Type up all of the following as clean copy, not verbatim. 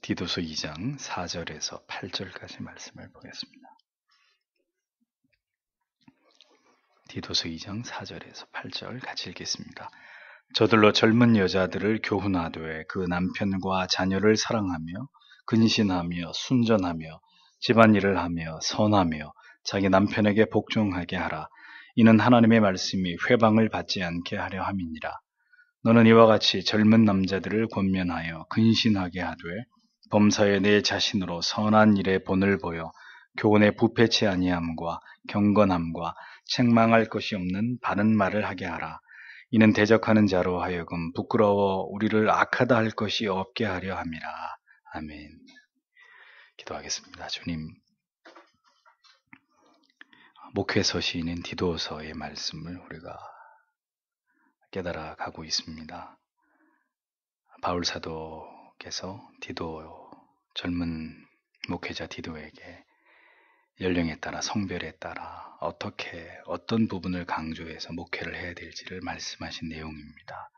디도서 2장 4절에서 8절까지 말씀을 보겠습니다. 디도서 2장 4절에서 8절 같이 읽겠습니다. 저들로 젊은 여자들을 교훈하되 그 남편과 자녀를 사랑하며 근신하며 순전하며 집안일을 하며 선하며 자기 남편에게 복종하게 하라. 이는 하나님의 말씀이 회방을 받지 않게 하려 함이니라. 너는 이와 같이 젊은 남자들을 권면하여 근신하게 하되 범사에 내 자신으로 선한 일에 본을 보여 교훈에 부패치 아니함과 경건함과 책망할 것이 없는 바른 말을 하게 하라. 이는 대적하는 자로 하여금 부끄러워 우리를 악하다 할 것이 없게 하려 함이라. 아멘. 기도하겠습니다. 주님, 목회 서시인인 디도서의 말씀을 우리가 깨달아 가고 있습니다. 바울 사도께서 젊은 목회자 디도에게 연령에 따라 성별에 따라 어떤 부분을 강조해서 목회를 해야 될지를 말씀하신 내용입니다.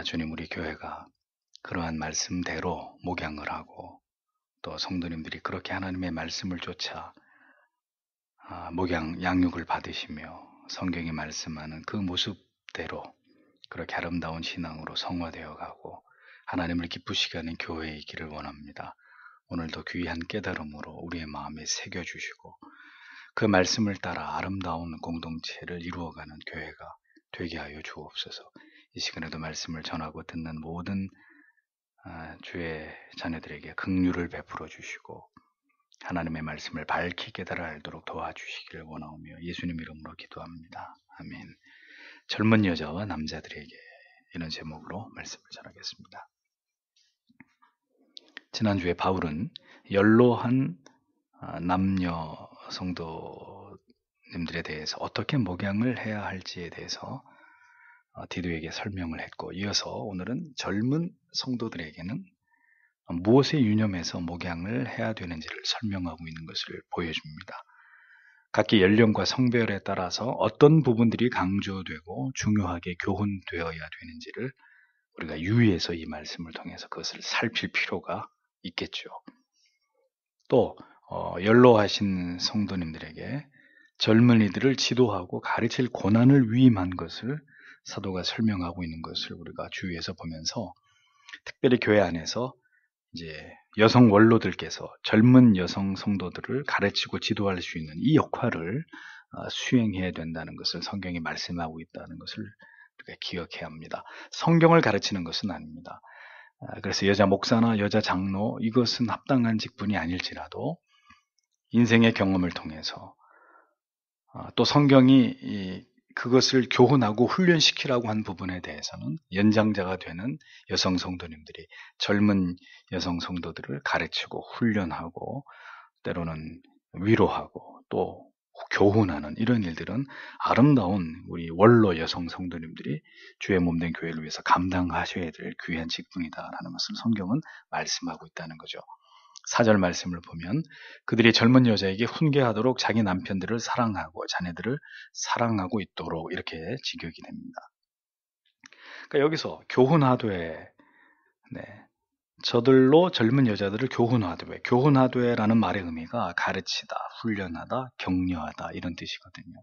주님, 우리 교회가 그러한 말씀대로 목양을 하고 또 성도님들이 그렇게 하나님의 말씀을 쫓아 양육을 받으시며 성경이 말씀하는 그 모습대로 그렇게 아름다운 신앙으로 성화되어 가고 하나님을 기쁘시게 하는 교회이기를 원합니다. 오늘도 귀한 깨달음으로 우리의 마음에 새겨주시고 그 말씀을 따라 아름다운 공동체를 이루어가는 교회가 되게 하여 주옵소서. 이 시간에도 말씀을 전하고 듣는 모든 주의 자녀들에게 긍휼을 베풀어 주시고 하나님의 말씀을 밝히 깨달아 알도록 도와주시기를 원하오며 예수님 이름으로 기도합니다. 아멘. 젊은 여자와 남자들에게 이런 제목으로 말씀을 전하겠습니다. 지난주에 바울은 연로한 남녀 성도님들에 대해서 어떻게 목양을 해야 할지에 대해서 디도에게 설명을 했고, 이어서 오늘은 젊은 성도들에게는 무엇에 유념해서 목양을 해야 되는지를 설명하고 있는 것을 보여줍니다. 각기 연령과 성별에 따라서 어떤 부분들이 강조되고 중요하게 교훈되어야 되는지를 우리가 유의해서 이 말씀을 통해서 그것을 살필 필요가 있겠죠. 또 연로하신 성도님들에게 젊은이들을 지도하고 가르칠 고난을 위임한 것을 사도가 설명하고 있는 것을 우리가 주의해서 보면서, 특별히 교회 안에서 이제 여성 원로들께서 젊은 여성 성도들을 가르치고 지도할 수 있는 이 역할을 수행해야 된다는 것을 성경이 말씀하고 있다는 것을 우리가 기억해야 합니다. 성경을 가르치는 것은 아닙니다. 그래서 여자 목사나 여자 장로, 이것은 합당한 직분이 아닐지라도 인생의 경험을 통해서 또 성경이 그것을 교훈하고 훈련시키라고 한 부분에 대해서는 연장자가 되는 여성 성도님들이 젊은 여성 성도들을 가르치고 훈련하고 때로는 위로하고 또 교훈하는 이런 일들은 아름다운 우리 원로 여성 성도님들이 주의 몸된 교회를 위해서 감당하셔야 될 귀한 직분이다라는 것을 성경은 말씀하고 있다는 거죠. 4절 말씀을 보면 그들이 젊은 여자에게 훈계하도록 자기 남편들을 사랑하고 자녀들을 사랑하고 있도록 이렇게 직역이 됩니다. 그러니까 여기서 교훈하되, 저들로 젊은 여자들을 교훈하되라는 말의 의미가 가르치다, 훈련하다, 격려하다 이런 뜻이거든요.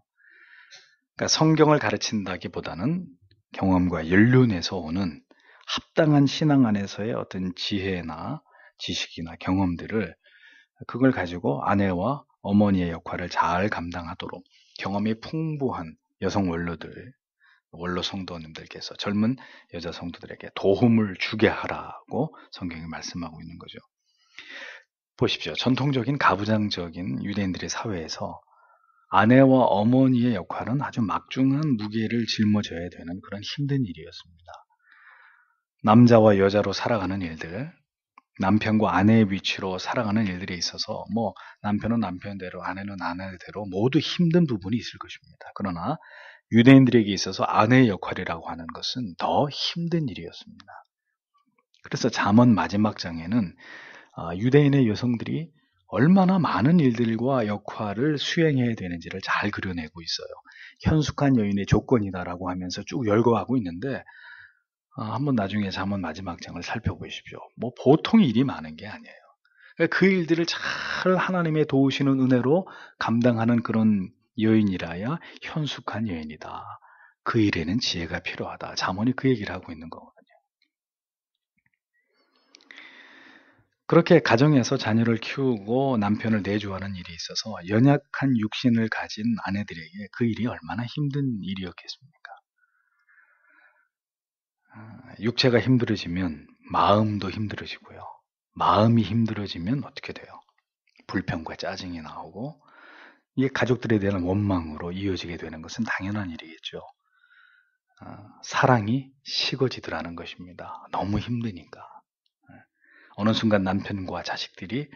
그러니까 성경을 가르친다기보다는 경험과 연륜에서 오는 합당한 신앙 안에서의 어떤 지혜나 지식이나 경험들을 그걸 가지고 아내와 어머니의 역할을 잘 감당하도록 경험이 풍부한 여성 원로 성도님들께서 젊은 여자 성도들에게 도움을 주게 하라고 성경이 말씀하고 있는 거죠. 보십시오. 전통적인 가부장적인 유대인들의 사회에서 아내와 어머니의 역할은 아주 막중한 무게를 짊어져야 되는 그런 힘든 일이었습니다. 남자와 여자로 살아가는 일들, 남편과 아내의 위치로 살아가는 일들에 있어서 남편은 남편대로 아내는 아내대로 모두 힘든 부분이 있을 것입니다. 그러나 유대인들에게 있어서 아내의 역할이라고 하는 것은 더 힘든 일이었습니다. 그래서 잠언 마지막 장에는 유대인의 여성들이 얼마나 많은 일들과 역할을 수행해야 되는지를 잘 그려내고 있어요. 현숙한 여인의 조건이다라고 하면서 쭉 열거하고 있는데 한번 나중에 잠언 마지막 장을 살펴보십시오. 뭐 보통 일이 많은 게 아니에요. 그 일들을 잘 하나님의 도우시는 은혜로 감당하는 그런 여인이라야 현숙한 여인이다. 그 일에는 지혜가 필요하다. 잠언이 그 얘기를 하고 있는 거거든요. 그렇게 가정에서 자녀를 키우고 남편을 내조하는 일이 있어서 연약한 육신을 가진 아내들에게 그 일이 얼마나 힘든 일이었겠습니까? 육체가 힘들어지면 마음도 힘들어지고요. 마음이 힘들어지면 어떻게 돼요? 불평과 짜증이 나오고 이게 가족들에 대한 원망으로 이어지게 되는 것은 당연한 일이겠죠. 사랑이 식어지더라는 것입니다. 너무 힘드니까. 어느 순간 남편과 자식들이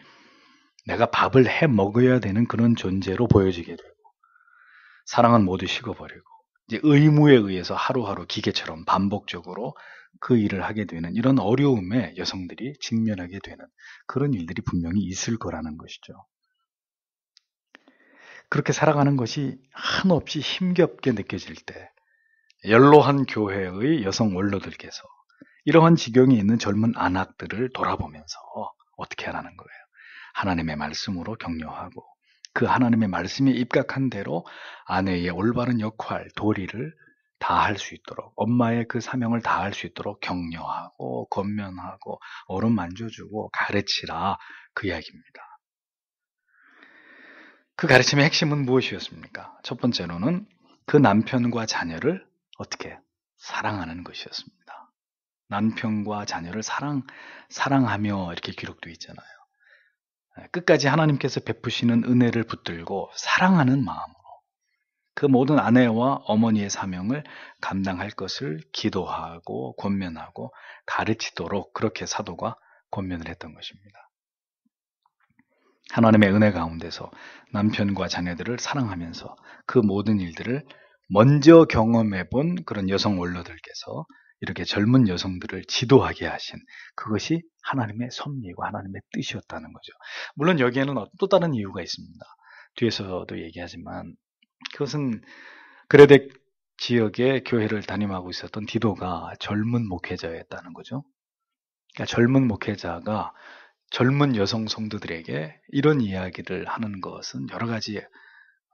내가 밥을 해 먹어야 되는 그런 존재로 보여지게 되고 사랑은 모두 식어버리고 이제 의무에 의해서 하루하루 기계처럼 반복적으로 그 일을 하게 되는 이런 어려움에 여성들이 직면하게 되는 그런 일들이 분명히 있을 거라는 것이죠. 그렇게 살아가는 것이 한없이 힘겹게 느껴질 때 연로한 교회의 여성 원로들께서 이러한 지경에 있는 젊은 안악들을 돌아보면서 어떻게 하라는 거예요? 하나님의 말씀으로 격려하고 그 하나님의 말씀에 입각한 대로 아내의 올바른 역할, 도리를 다할 수 있도록 엄마의 그 사명을 다할 수 있도록 격려하고 권면하고 어루만져주고 가르치라 그 이야기입니다. 그 가르침의 핵심은 무엇이었습니까? 첫 번째로는 그 남편과 자녀를 어떻게 사랑하는 것이었습니다. 남편과 자녀를 사랑하며 이렇게 기록되어 있잖아요. 끝까지 하나님께서 베푸시는 은혜를 붙들고 사랑하는 마음으로 그 모든 아내와 어머니의 사명을 감당할 것을 기도하고 권면하고 가르치도록 그렇게 사도가 권면을 했던 것입니다. 하나님의 은혜 가운데서 남편과 자녀들을 사랑하면서 그 모든 일들을 먼저 경험해 본 그런 여성 원로들께서 이렇게 젊은 여성들을 지도하게 하신 그것이 하나님의 섭리고 하나님의 뜻이었다는 거죠. 물론 여기에는 또 다른 이유가 있습니다. 뒤에서도 얘기하지만 그것은 그레덱 지역의 교회를 담임하고 있었던 디도가 젊은 목회자였다는 거죠. 그러니까 젊은 목회자가 젊은 여성 성도들에게 이런 이야기를 하는 것은 여러 가지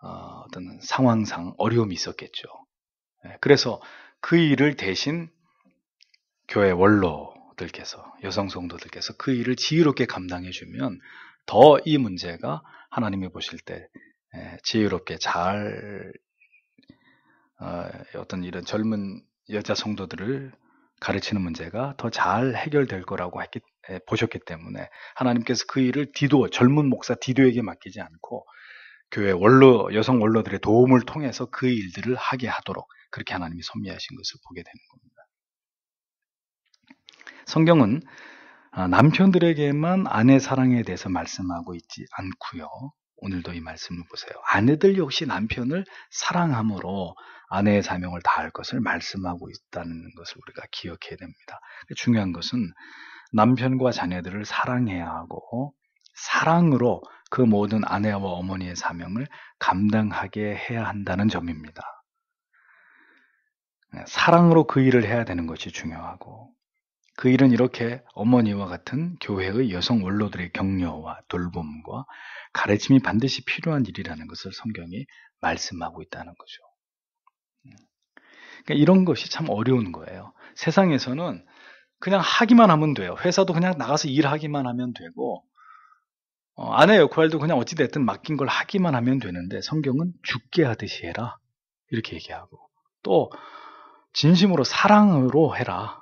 어떤 상황상 어려움이 있었겠죠. 그래서 그 일을 대신 교회 원로들께서 여성 성도들께서 그 일을 지혜롭게 감당해주면 더 이 문제가 하나님이 보실 때 지혜롭게 잘 어떤 이런 젊은 여자 성도들을 가르치는 문제가 더 잘 해결될 거라고 보셨기 때문에 하나님께서 그 일을 젊은 목사 디도에게 맡기지 않고 교회 여성 원로들의 도움을 통해서 그 일들을 하게 하도록 그렇게 하나님이 섭리하신 것을 보게 되는 겁니다. 성경은 남편들에게만 아내 사랑에 대해서 말씀하고 있지 않고요. 오늘도 이 말씀을 보세요. 아내들 역시 남편을 사랑함으로 아내의 사명을 다할 것을 말씀하고 있다는 것을 우리가 기억해야 됩니다. 중요한 것은 남편과 자녀들을 사랑해야 하고 사랑으로 그 모든 아내와 어머니의 사명을 감당하게 해야 한다는 점입니다. 사랑으로 그 일을 해야 되는 것이 중요하고 그 일은 이렇게 어머니와 같은 교회의 여성 원로들의 격려와 돌봄과 가르침이 반드시 필요한 일이라는 것을 성경이 말씀하고 있다는 거죠. 그러니까 이런 것이 참 어려운 거예요. 세상에서는 그냥 하기만 하면 돼요. 회사도 그냥 나가서 일하기만 하면 되고 아내 역할도 그냥 어찌됐든 맡긴 걸 하기만 하면 되는데 성경은 죽게 하듯이 해라 이렇게 얘기하고 또 진심으로 사랑으로 해라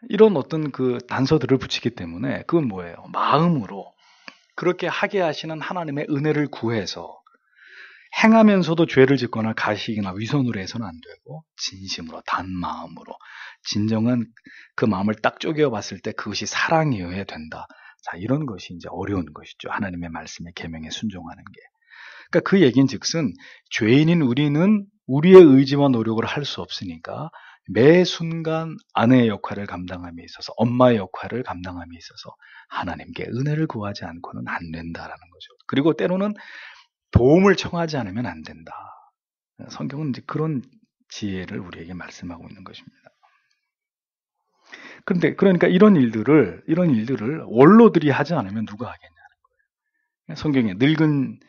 이런 어떤 그 단서들을 붙이기 때문에 그건 뭐예요? 마음으로 그렇게 하게 하시는 하나님의 은혜를 구해서 행하면서도 죄를 짓거나 가식이나 위선으로 해서는 안 되고 진심으로 단마음으로 진정한 그 마음을 딱 쪼개어 봤을 때 그것이 사랑이어야 된다. 자, 이런 것이 이제 어려운 것이죠. 하나님의 말씀에 계명에 순종하는 게. 그러니까 그 얘기인 즉슨 죄인인 우리는 우리의 의지와 노력을 할 수 없으니까 매 순간 아내의 역할을 감당함에 있어서 엄마의 역할을 감당함에 있어서 하나님께 은혜를 구하지 않고는 안 된다라는 거죠. 그리고 때로는 도움을 청하지 않으면 안 된다. 성경은 이제 그런 지혜를 우리에게 말씀하고 있는 것입니다. 그러니까 이런 일들을 원로들이 하지 않으면 누가 하겠냐는 거예요. 성경에 늙은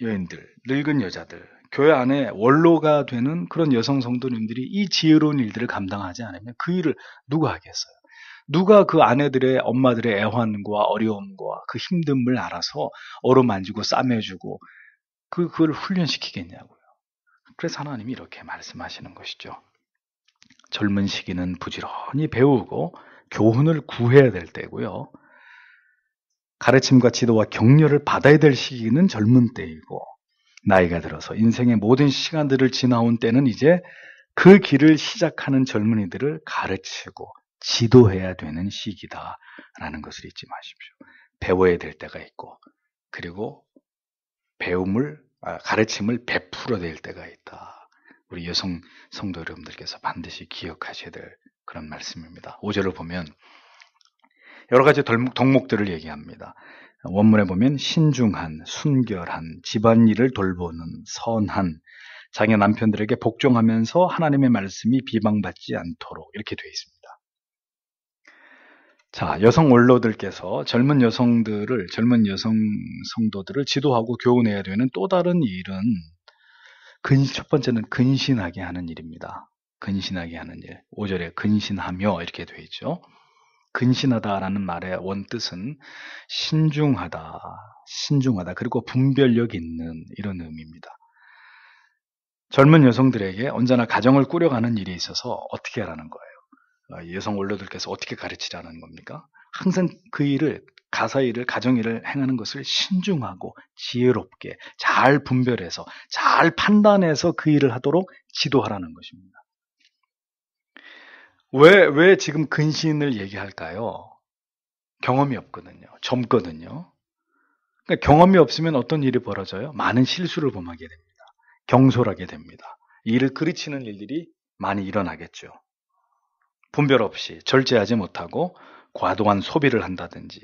여인들, 늙은 여자들, 교회 안에 원로가 되는 그런 여성 성도님들이 이 지혜로운 일들을 감당하지 않으면 그 일을 누가 하겠어요? 누가 그 아내들의, 엄마들의 애환과 어려움과 그 힘듦을 알아서 어루만지고 싸매주고 그걸 훈련시키겠냐고요. 그래서 하나님이 이렇게 말씀하시는 것이죠. 젊은 시기는 부지런히 배우고 교훈을 구해야 될 때고요. 가르침과 지도와 격려를 받아야 될 시기는 젊은 때이고, 나이가 들어서 인생의 모든 시간들을 지나온 때는 이제 그 길을 시작하는 젊은이들을 가르치고 지도해야 되는 시기다라는 것을 잊지 마십시오. 배워야 될 때가 있고, 그리고 가르침을 베풀어야 될 때가 있다. 우리 여성 성도 여러분들께서 반드시 기억하셔야 될 그런 말씀입니다. 5절을 보면 여러 가지 덕목들을 얘기합니다. 원문에 보면 신중한, 순결한, 집안일을 돌보는, 선한, 자기 남편들에게 복종하면서 하나님의 말씀이 비방받지 않도록 이렇게 되어 있습니다. 자, 여성 원로들께서 젊은 여성 성도들을 지도하고 교훈해야 되는 또 다른 일은 첫 번째는 근신하게 하는 일입니다. 근신하게 하는 일. 5절에 근신하며 이렇게 되어 있죠. 근신하다라는 말의 원뜻은 신중하다, 그리고 분별력 있는 이런 의미입니다. 젊은 여성들에게 언제나 가정을 꾸려가는 일이 있어서 어떻게 하라는 거예요? 여성 원로들께서 어떻게 가르치라는 겁니까? 항상 그 일을, 가사 일을, 가정 일을 행하는 것을 신중하고 지혜롭게 잘 분별해서 잘 판단해서 그 일을 하도록 지도하라는 것입니다. 왜 지금 근신을 얘기할까요? 경험이 없거든요. 젊거든요. 그러니까 경험이 없으면 어떤 일이 벌어져요? 많은 실수를 범하게 됩니다. 경솔하게 됩니다. 이 일을 그르치는 일들이 많이 일어나겠죠. 분별 없이 절제하지 못하고 과도한 소비를 한다든지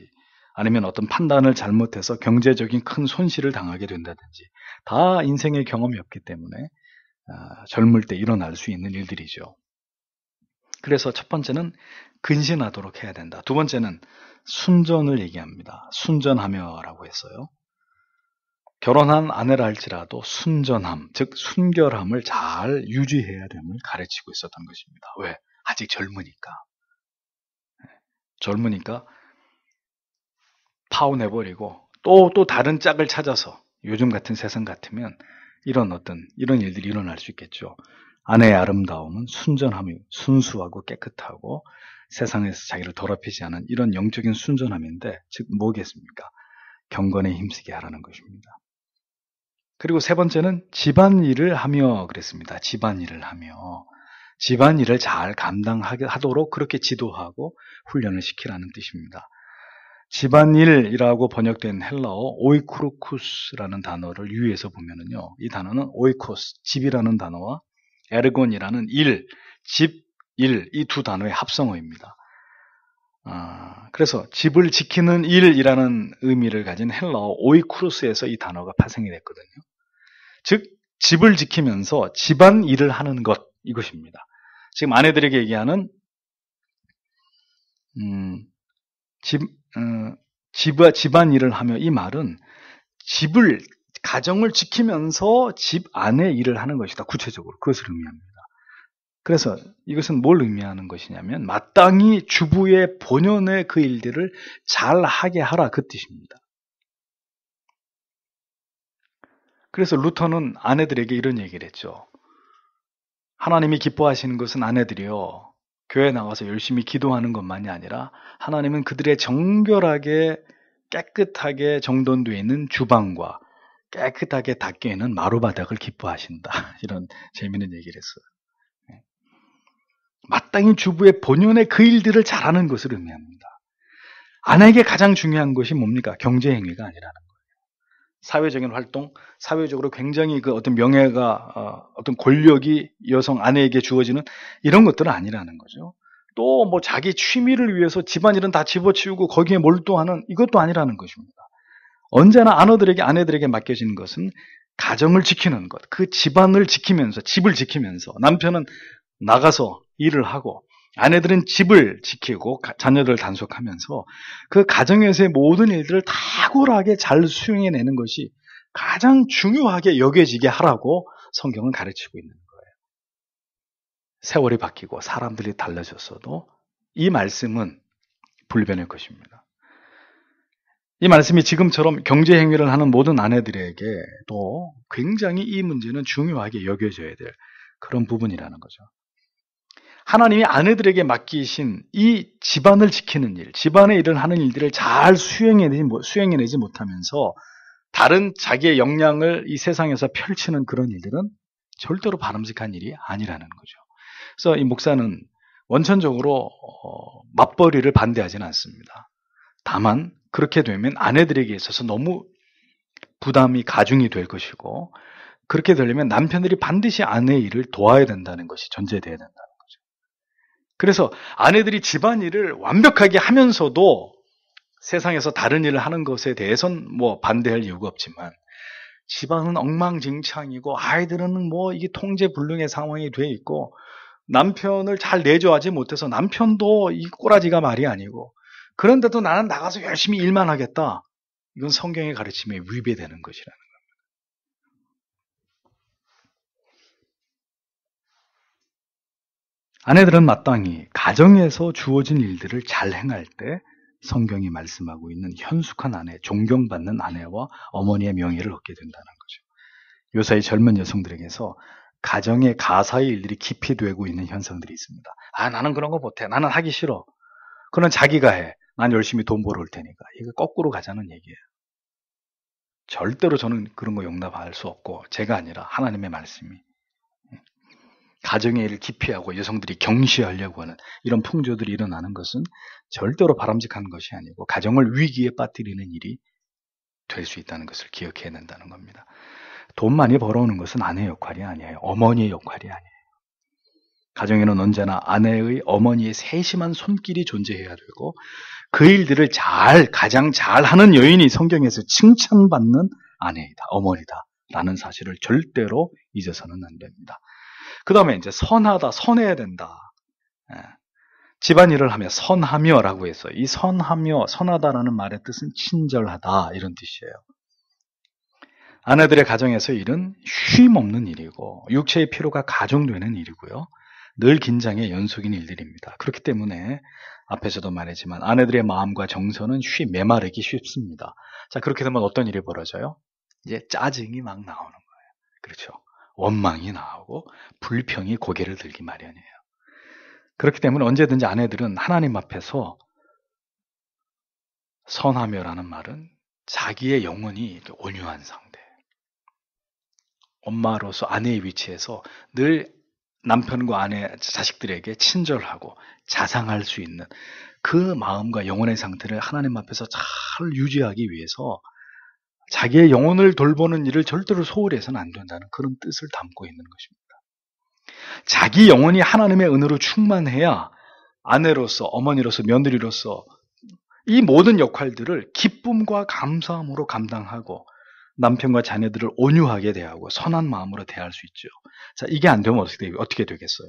아니면 어떤 판단을 잘못해서 경제적인 큰 손실을 당하게 된다든지 다 인생의 경험이 없기 때문에 젊을 때 일어날 수 있는 일들이죠. 그래서 첫 번째는 근신하도록 해야 된다. 두 번째는 순전을 얘기합니다. 순전하며라고 했어요. 결혼한 아내라 할지라도 순전함, 즉 순결함을 잘 유지해야 됨을 가르치고 있었던 것입니다. 왜? 아직 젊으니까 파혼해버리고 또 다른 짝을 찾아서 요즘 같은 세상 같으면 이런 일들이 일어날 수 있겠죠. 아내의 아름다움은 순전함이 순수하고 깨끗하고 세상에서 자기를 더럽히지 않은 이런 영적인 순전함인데 즉 뭐겠습니까? 경건에 힘쓰게 하라는 것입니다. 그리고 세 번째는 집안일을 하며 그랬습니다. 집안일을 잘 감당하도록 그렇게 지도하고 훈련을 시키라는 뜻입니다. 집안일이라고 번역된 헬라어 오이쿠르쿠스라는 단어를 유의해서 보면은요, 이 단어는 오이코스, 집이라는 단어와 에르곤이라는 집, 일, 이 두 단어의 합성어입니다. 그래서 집을 지키는 일이라는 의미를 가진 헬라어 오이쿠르스에서 이 단어가 파생이 됐거든요. 즉, 집을 지키면서 집안 일을 하는 것, 이것입니다. 지금 아내들에게 얘기하는, 집안 일을 하며 이 말은 가정을 지키면서 집 안에 일을 하는 것이다. 구체적으로 그것을 의미합니다. 그래서 이것은 뭘 의미하는 것이냐면 마땅히 주부의 본연의 그 일들을 잘 하게 하라 그 뜻입니다. 그래서 루터는 아내들에게 이런 얘기를 했죠. 하나님이 기뻐하시는 것은 아내들이요, 교회 나가서 열심히 기도하는 것만이 아니라 하나님은 그들의 정결하게 깨끗하게 정돈되어 있는 주방과 깨끗하게 닦여 있는 마루바닥을 기뻐하신다. 이런 재미있는 얘기를 했어요. 마땅히 주부의 본연의 그 일들을 잘하는 것을 의미합니다. 아내에게 가장 중요한 것이 뭡니까? 경제행위가 아니라는 거예요. 사회적인 활동, 사회적으로 굉장히 그 어떤 명예가, 어떤 권력이 여성 아내에게 주어지는 이런 것들은 아니라는 거죠. 또 뭐 자기 취미를 위해서 집안일은 다 집어치우고 거기에 몰두하는 이것도 아니라는 것입니다. 언제나 아내들에게 맡겨지는 것은 가정을 지키는 것, 그 집안을 지키면서, 집을 지키면서 남편은 나가서 일을 하고 아내들은 집을 지키고 자녀들을 단속하면서 그 가정에서의 모든 일들을 탁월하게 잘 수행해내는 것이 가장 중요하게 여겨지게 하라고 성경은 가르치고 있는 거예요. 세월이 바뀌고 사람들이 달라졌어도 이 말씀은 불변의 것입니다. 이 말씀이 지금처럼 경제 행위를 하는 모든 아내들에게도 굉장히 이 문제는 중요하게 여겨져야 될 그런 부분이라는 거죠. 하나님이 아내들에게 맡기신 이 집안을 지키는 일, 집안의 일을 하는 일들을 잘 수행해내지 못하면서 다른 자기의 역량을 이 세상에서 펼치는 그런 일들은 절대로 바람직한 일이 아니라는 거죠. 그래서 이 목사는 원천적으로 맞벌이를 반대하지는 않습니다. 다만 그렇게 되면 아내들에게 있어서 너무 부담이 가중이 될 것이고, 그렇게 되려면 남편들이 반드시 아내의 일을 도와야 된다는 것이 전제되어야 된다는 거죠. 그래서 아내들이 집안일을 완벽하게 하면서도 세상에서 다른 일을 하는 것에 대해서는 반대할 이유가 없지만, 집안은 엉망진창이고 아이들은 이게 통제불능의 상황이 돼 있고 남편을 잘 내조하지 못해서 남편도 이 꼬라지가 말이 아니고, 그런데도 나는 나가서 열심히 일만 하겠다. 이건 성경의 가르침에 위배되는 것이라는 겁니다. 아내들은 마땅히 가정에서 주어진 일들을 잘 행할 때 성경이 말씀하고 있는 현숙한 아내, 존경받는 아내와 어머니의 명예를 얻게 된다는 거죠. 요사이 젊은 여성들에게서 가정의 가사의 일들이 깊이 되고 있는 현상들이 있습니다. 나는 그런 거 못해. 나는 하기 싫어. 그건 자기가 해. 난 열심히 돈 벌어올 테니까. 이거 거꾸로 가자는 얘기예요. 절대로 저는 그런 거 용납할 수 없고, 제가 아니라 하나님의 말씀이 가정의 일을 기피하고 여성들이 경시하려고 하는 이런 풍조들이 일어나는 것은 절대로 바람직한 것이 아니고 가정을 위기에 빠뜨리는 일이 될 수 있다는 것을 기억해야 된다는 겁니다. 돈 많이 벌어오는 것은 아내의 역할이 아니에요. 어머니의 역할이 아니에요. 가정에는 언제나 아내의, 어머니의 세심한 손길이 존재해야 되고, 그 일들을 가장 잘하는 여인이 성경에서 칭찬받는 아내이다, 어머니다 라는 사실을 절대로 잊어서는 안 됩니다. 그 다음에 이제 선하다, 선해야 된다. 집안일을 하며 선하며라고 해서, 이 선하며, 선하다라는 말의 뜻은 친절하다 이런 뜻이에요. 아내들의 가정에서 일은 쉼 없는 일이고 육체의 피로가 가중되는 일이고요. 늘 긴장의 연속인 일들입니다. 그렇기 때문에 앞에서도 말했지만 아내들의 마음과 정서는 메마르기 쉽습니다. 자, 그렇게 되면 어떤 일이 벌어져요? 이제 짜증이 막 나오는 거예요. 그렇죠. 원망이 나오고 불평이 고개를 들기 마련이에요. 그렇기 때문에 언제든지 아내들은 하나님 앞에서 선하며라는 말은 자기의 영혼이 온유한 상태, 엄마로서 아내의 위치에서 늘 남편과 아내, 자식들에게 친절하고 자상할 수 있는 그 마음과 영혼의 상태를 하나님 앞에서 잘 유지하기 위해서 자기의 영혼을 돌보는 일을 절대로 소홀히 해서는 안 된다는 그런 뜻을 담고 있는 것입니다. 자기 영혼이 하나님의 은혜로 충만해야 아내로서, 어머니로서, 며느리로서 이 모든 역할들을 기쁨과 감사함으로 감당하고 남편과 자녀들을 온유하게 대하고 선한 마음으로 대할 수 있죠. 자, 이게 안 되면 어떻게 되겠어요?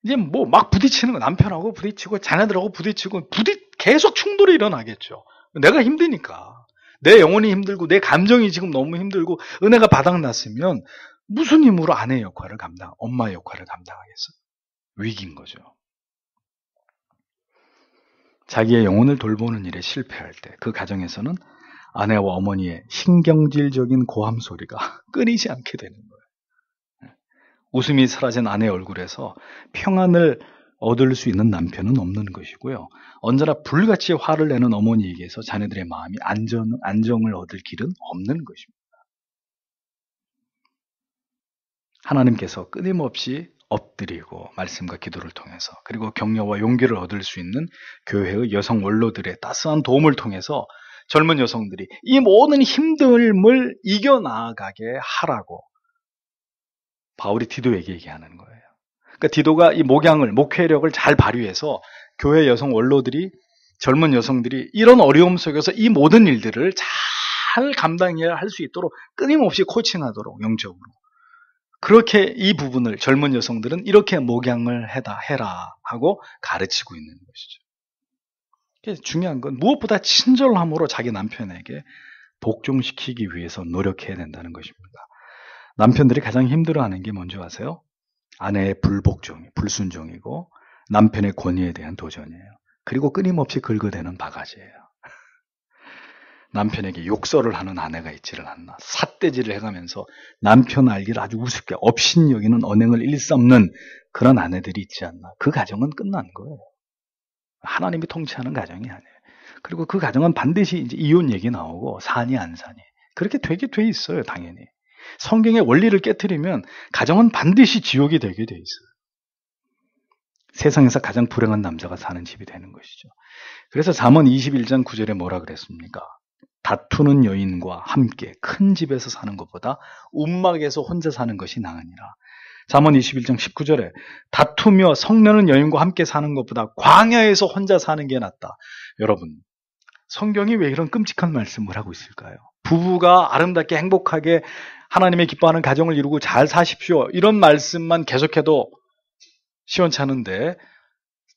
이제 막 부딪히는 거, 남편하고 부딪히고 자녀들하고 부딪히고 계속 충돌이 일어나겠죠. 내가 힘드니까. 내 영혼이 힘들고 내 감정이 지금 너무 힘들고 은혜가 바닥났으면 무슨 힘으로 아내의 역할을 엄마의 역할을 감당하겠어요? 위기인 거죠. 자기의 영혼을 돌보는 일에 실패할 때 그 가정에서는 아내와 어머니의 신경질적인 고함 소리가 끊이지 않게 되는 거예요. 웃음이 사라진 아내의 얼굴에서 평안을 얻을 수 있는 남편은 없는 것이고요. 언제나 불같이 화를 내는 어머니에게서 자녀들의 마음이 안정을 얻을 길은 없는 것입니다. 하나님께서 끊임없이 엎드리고 말씀과 기도를 통해서, 그리고 격려와 용기를 얻을 수 있는 교회의 여성 원로들의 따스한 도움을 통해서 젊은 여성들이 이 모든 힘듦을 이겨나가게 하라고 바울이 디도에게 얘기하는 거예요. 그러니까 디도가 이 목회력을 잘 발휘해서 교회 여성 원로들이, 젊은 여성들이 이런 어려움 속에서 이 모든 일들을 잘 감당해야 할 수 있도록 끊임없이 코칭하도록, 영적으로 그렇게 이 부분을 젊은 여성들은 이렇게 목양을 해라 하고 가르치고 있는 것이죠. 중요한 건 무엇보다 친절함으로 자기 남편에게 복종시키기 위해서 노력해야 된다는 것입니다. 남편들이 가장 힘들어하는 게 뭔지 아세요? 아내의 불순종이고 남편의 권위에 대한 도전이에요. 그리고 끊임없이 긁어대는 바가지예요. 남편에게 욕설을 하는 아내가 있지를 않나. 삿대질을 해가면서 남편 알기를 아주 우습게 업신여기는 언행을 일삼는 그런 아내들이 있지 않나. 그 가정은 끝난 거예요. 하나님이 통치하는 가정이 아니에요. 그리고 그 가정은 반드시 이제 이혼 얘기 나오고 사니 안 사니. 그렇게 되게 돼 있어요, 당연히. 성경의 원리를 깨트리면 가정은 반드시 지옥이 되게 돼 있어요. 세상에서 가장 불행한 남자가 사는 집이 되는 것이죠. 그래서 잠언 21장 9절에 뭐라 그랬습니까? 다투는 여인과 함께 큰 집에서 사는 것보다 움막에서 혼자 사는 것이 나으니라. 잠언 21장 19절에 다투며 성내는 여인과 함께 사는 것보다 광야에서 혼자 사는 게 낫다. 여러분, 성경이 왜 이런 끔찍한 말씀을 하고 있을까요? 부부가 아름답게 행복하게 하나님의 기뻐하는 가정을 이루고 잘 사십시오. 이런 말씀만 계속해도 시원찮은데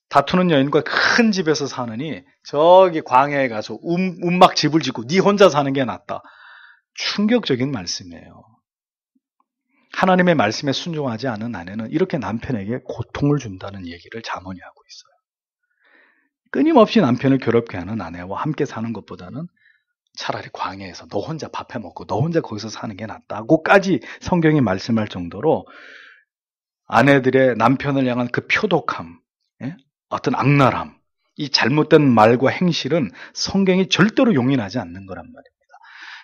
다투는 여인과 큰 집에서 사느니 저기 광야에 가서 움막 집을 짓고 네 혼자 사는 게 낫다. 충격적인 말씀이에요. 하나님의 말씀에 순종하지 않은 아내는 이렇게 남편에게 고통을 준다는 얘기를 잠언이 하고 있어요. 끊임없이 남편을 괴롭게 하는 아내와 함께 사는 것보다는 차라리 광야에서 너 혼자 밥해 먹고 너 혼자 거기서 사는 게 낫다고까지 성경이 말씀할 정도로 아내들의 남편을 향한 그 표독함, 어떤 악랄함, 이 잘못된 말과 행실은 성경이 절대로 용인하지 않는 거란 말입니다.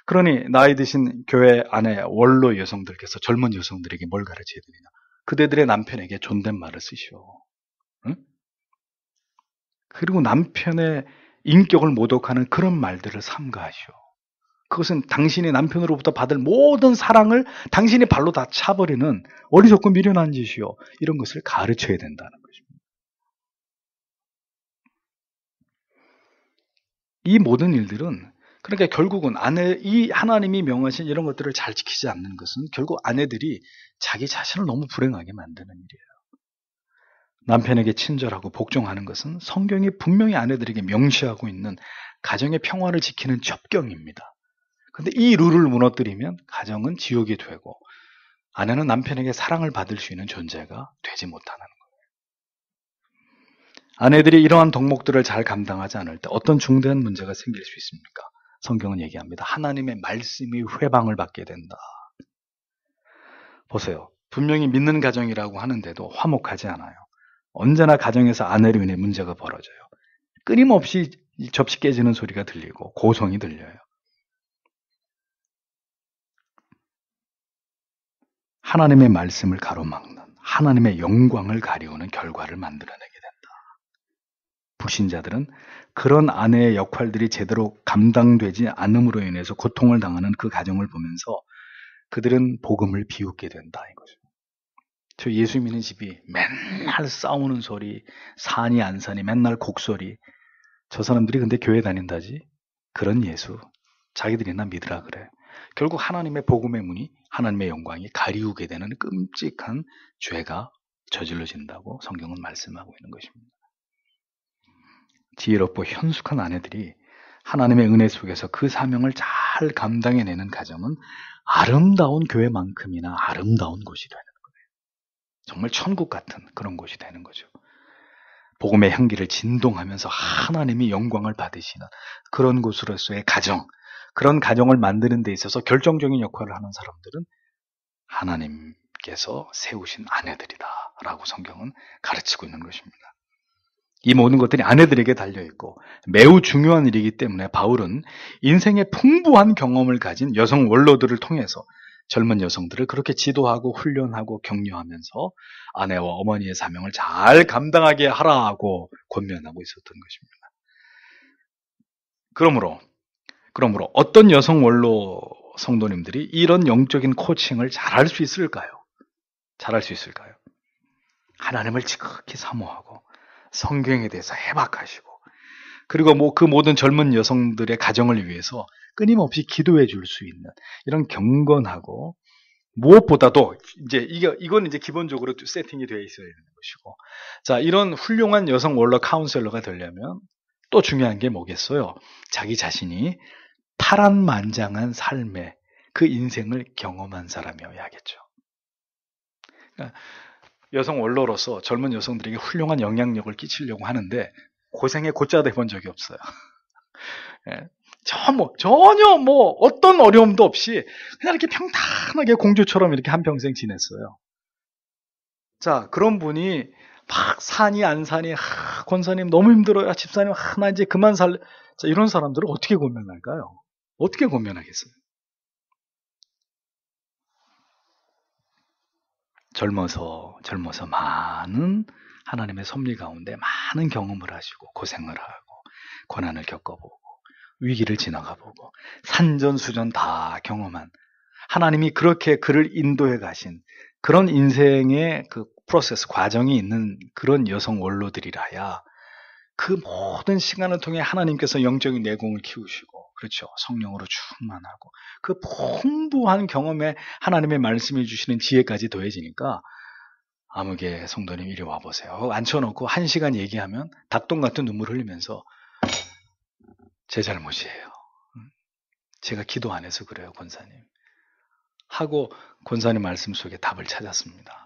그러니 나이 드신 교회 안에 원로 여성들께서 젊은 여성들에게 뭘 가르쳐야 되느냐? 그대들의 남편에게 존댓말을 쓰시오. 응? 그리고 남편의 인격을 모독하는 그런 말들을 삼가하시오. 그것은 당신이 남편으로부터 받을 모든 사랑을 당신이 발로 다 차버리는 어리석고 미련한 짓이요. 이런 것을 가르쳐야 된다는 것입니다. 이 모든 일들은 그러니까 결국은 이 하나님이 명하신 이런 것들을 잘 지키지 않는 것은 결국 아내들이 자기 자신을 너무 불행하게 만드는 일이에요. 남편에게 친절하고 복종하는 것은 성경이 분명히 아내들에게 명시하고 있는 가정의 평화를 지키는 첩경입니다. 근데 이 룰을 무너뜨리면 가정은 지옥이 되고 아내는 남편에게 사랑을 받을 수 있는 존재가 되지 못하는 거예요. 아내들이 이러한 덕목들을 잘 감당하지 않을 때 어떤 중대한 문제가 생길 수 있습니까? 성경은 얘기합니다. 하나님의 말씀이 회방을 받게 된다. 보세요. 분명히 믿는 가정이라고 하는데도 화목하지 않아요. 언제나 가정에서 아내로 인해 문제가 벌어져요. 끊임없이 접시 깨지는 소리가 들리고 고성이 들려요. 하나님의 말씀을 가로막는, 하나님의 영광을 가리우는 결과를 만들어내게 된다. 불신자들은 그런 아내의 역할들이 제대로 감당되지 않음으로 인해서 고통을 당하는 그 가정을 보면서 그들은 복음을 비웃게 된다 이거죠. 저 예수 믿는 집이 맨날 싸우는 소리, 사니 안 사니 맨날 곡소리. 저 사람들이 근데 교회 다닌다지? 그런 예수 자기들이나 믿으라 그래. 결국 하나님의 복음의 문이 하나님의 영광이 가리우게 되는 끔찍한 죄가 저질러진다고 성경은 말씀하고 있는 것입니다. 지혜롭고 현숙한 아내들이 하나님의 은혜 속에서 그 사명을 잘 감당해내는 가정은 아름다운 교회만큼이나 아름다운 곳이 되는 거예요. 정말 천국 같은 그런 곳이 되는 거죠. 복음의 향기를 진동하면서 하나님이 영광을 받으시는 그런 곳으로서의 가정, 그런 가정을 만드는 데 있어서 결정적인 역할을 하는 사람들은 하나님께서 세우신 아내들이다 라고 성경은 가르치고 있는 것입니다. 이 모든 것들이 아내들에게 달려있고 매우 중요한 일이기 때문에 바울은 인생의 풍부한 경험을 가진 여성 원로들을 통해서 젊은 여성들을 그렇게 지도하고 훈련하고 격려하면서 아내와 어머니의 사명을 잘 감당하게 하라고 권면하고 있었던 것입니다. 그러므로 어떤 여성 원로 성도님들이 이런 영적인 코칭을 잘할 수 있을까요? 잘할 수 있을까요? 하나님을 지극히 사모하고 성경에 대해서 해박하시고 그리고 그 모든 젊은 여성들의 가정을 위해서 끊임없이 기도해 줄 수 있는 이런 경건하고 무엇보다도 이건 이제 기본적으로 세팅이 되어 있어야 되는 것이고, 자, 이런 훌륭한 여성 원로 카운셀러가 되려면 또 중요한 게 뭐겠어요? 자기 자신이 파란만장한 삶의 그 인생을 경험한 사람이어야겠죠. 그러니까 여성 원로로서 젊은 여성들에게 훌륭한 영향력을 끼치려고 하는데 고생에 고짜 돼본 적이 없어요. 예. 전혀 어떤 어려움도 없이 그냥 이렇게 평탄하게 공주처럼 이렇게 한평생 지냈어요. 자, 그런 분이 막 사니 안 사니, 권사님 너무 힘들어요. 집사님, 나 이제 그만 자, 이런 사람들을 어떻게 권면할까요? 어떻게 권면하겠어요? 젊어서 많은 하나님의 섭리 가운데 많은 경험을 하시고 고생을 하고 고난을 겪어보고 위기를 지나가보고 산전수전 다 경험한 하나님이 그렇게 그를 인도해 가신 그런 인생의 그 프로세스 과정이 있는 그런 여성 원로들이라야 그 모든 시간을 통해 하나님께서 영적인 내공을 키우시고, 그렇죠, 성령으로 충만하고 그 풍부한 경험에 하나님의 말씀해 주시는 지혜까지 더해지니까, 아무개 성도님 이리 와보세요. 앉혀놓고 1시간 얘기하면 닭똥 같은 눈물 흘리면서 제 잘못이에요, 제가 기도 안 해서 그래요 권사님 하고 권사님 말씀 속에 답을 찾았습니다.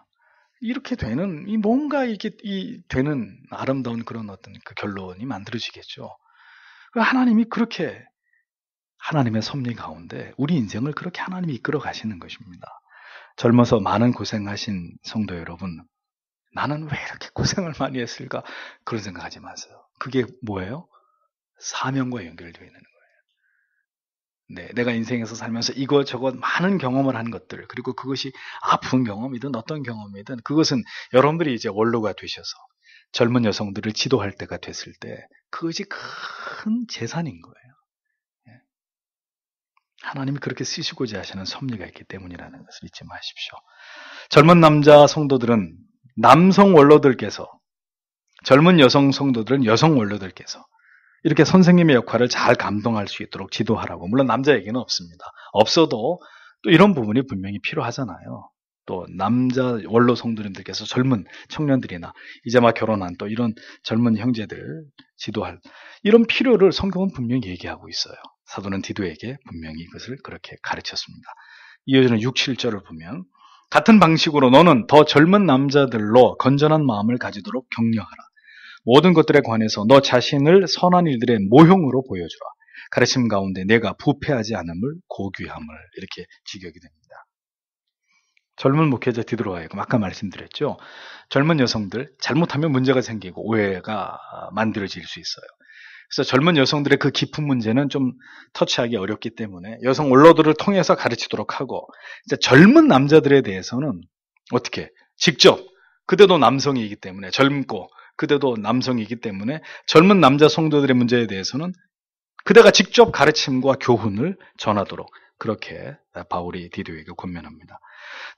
이렇게 되는 뭔가 이렇게 되는 아름다운 그런 어떤 그 결론이 만들어지겠죠. 하나님이 그렇게 하나님의 섭리 가운데 우리 인생을 그렇게 하나님이 이끌어 가시는 것입니다. 젊어서 많은 고생하신 성도 여러분, 나는 왜 이렇게 고생을 많이 했을까? 그런 생각하지 마세요. 그게 뭐예요? 사명과 연결되어 있는 거예요. 네, 내가 인생에서 살면서 이것저것 많은 경험을 한 것들, 그리고 그것이 아픈 경험이든 어떤 경험이든 그것은 여러분들이 이제 원로가 되셔서 젊은 여성들을 지도할 때가 됐을 때 그것이 큰 재산인 거예요. 하나님이 그렇게 쓰시고자 하시는 섭리가 있기 때문이라는 것을 잊지 마십시오. 젊은 남자 성도들은 남성 원로들께서, 젊은 여성 성도들은 여성 원로들께서 이렇게 선생님의 역할을 잘 감당할 수 있도록 지도하라고. 물론 남자에게는 없습니다. 없어도 또 이런 부분이 분명히 필요하잖아요. 또 남자 원로 성도님들께서 젊은 청년들이나 이제 막 결혼한 또 이런 젊은 형제들 지도할 이런 필요를 성경은 분명히 얘기하고 있어요. 사도는 디도에게 분명히 이것을 그렇게 가르쳤습니다. 이어지는 6, 7절을 보면 같은 방식으로 너는 더 젊은 남자들로 건전한 마음을 가지도록 격려하라. 모든 것들에 관해서 너 자신을 선한 일들의 모형으로 보여주라. 가르침 가운데 내가 부패하지 않음을 고귀함을 이렇게 직역이 됩니다. 젊은 목회자 디도로하여금 아까 말씀드렸죠. 젊은 여성들 잘못하면 문제가 생기고 오해가 만들어질 수 있어요. 그래서 젊은 여성들의 그 깊은 문제는 좀 터치하기 어렵기 때문에 여성 원로들을 통해서 가르치도록 하고, 이제 젊은 남자들에 대해서는 어떻게 직접, 그대도 남성이기 때문에 젊고 그대도 남성이기 때문에 젊은 남자 성도들의 문제에 대해서는 그대가 직접 가르침과 교훈을 전하도록 그렇게 바울이 디도에게 권면합니다.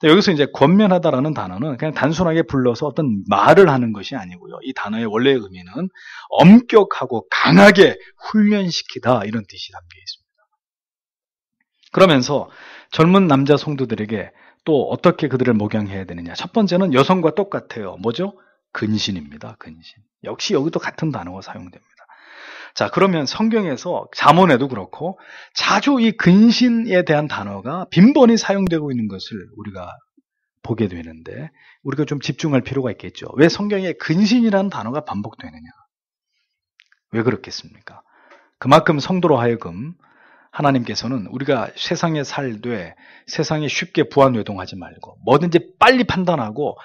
여기서 이제 권면하다라는 단어는 그냥 단순하게 불러서 어떤 말을 하는 것이 아니고요. 이 단어의 원래의 의미는 엄격하고 강하게 훈련시키다 이런 뜻이 담겨 있습니다. 그러면서 젊은 남자 성도들에게 또 어떻게 그들을 목양해야 되느냐. 첫 번째는 여성과 똑같아요. 뭐죠? 근신입니다. 근신. 역시 여기도 같은 단어가 사용됩니다. 자, 그러면 성경에서 잠언에도 그렇고 자주 이 근신에 대한 단어가 빈번히 사용되고 있는 것을 우리가 보게 되는데 우리가 좀 집중할 필요가 있겠죠. 왜 성경에 근신이라는 단어가 반복되느냐? 왜 그렇겠습니까? 그만큼 성도로 하여금 하나님께서는 우리가 세상에 살되 세상에 쉽게 부안외동하지 말고 뭐든지 빨리 판단하고